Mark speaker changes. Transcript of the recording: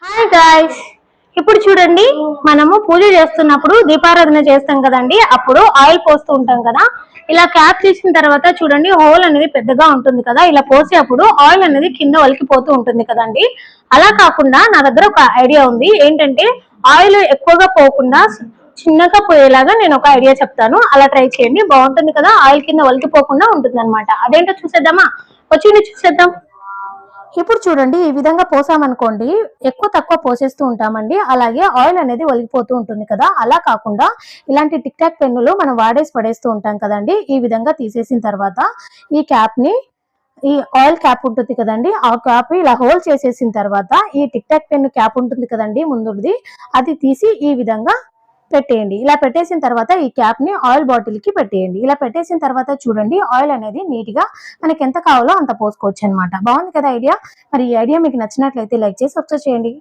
Speaker 1: Hi guys, ఇప్పుడు చూడండి, మనము పూజ చేస్తున్నప్పుడు దీపారాధన చేస్తాం కదండి. అప్పుడు ఆయిల్ పోస్తూ ఉంటాం కదా. ఇలా క్యాప్ తీసిన తర్వాత చూడండి, హోల్ అనేది పెద్దగా ఉంటుంది కదా. ఇలా పోసేటప్పుడు ఆయిల్ అనేది కింద వలికిపోతూ ఉంటుంది కదండి. అలా కాకుండా నా దగ్గర ఒక ఐడియా ఉంది. ఏంటంటే ఆయిల్ ఎక్కువగా పోకుండా చిన్నగా పోయేలాగా నేను ఒక ఐడియా చెప్తాను. అలా ట్రై చేయండి, బాగుంటుంది కదా. ఆయిల్ కింద వలికిపోకుండా ఉంటుంది అనమాట. అదేంటో చూసేద్దామా? వచ్చి చూసేద్దాం. ఇప్పుడు చూడండి, ఈ విధంగా పోసామనుకోండి, ఎక్కువ తక్కువ పోసేస్తూ ఉంటామండి. అలాగే ఆయిల్ అనేది ఒలిగిపోతూ ఉంటుంది కదా. అలా కాకుండా ఇలాంటి టిక్ టాక్ పెన్నులు మనం వాడేసి పడేస్తూ ఉంటాం కదండి. ఈ విధంగా తీసేసిన తర్వాత ఈ క్యాప్ ని, ఈ ఆయిల్ క్యాప్ ఉంటుంది కదండి, ఆ క్యాప్ ఇలా హోల్ చేసేసిన తర్వాత ఈ టిక్ టాక్ పెన్ క్యాప్ ఉంటుంది కదండి ముందుది, అది తీసి ఈ విధంగా పెట్టేయండి. ఇలా పెట్టేసిన తర్వాత ఈ క్యాప్ ని ఆయిల్ బాటిల్ కి పెట్టేయండి. ఇలా పెట్టేసిన తర్వాత చూడండి, ఆయిల్ అనేది నీట్ గా మనకి ఎంత కావాలో అంత పోసుకోవచ్చు అనమాట. బాగుంది కదా ఐడియా. మరి ఈ ఐడియా మీకు నచ్చినట్లయితే లైక్ చేసి సబ్స్క్రైబ్ చేయండి.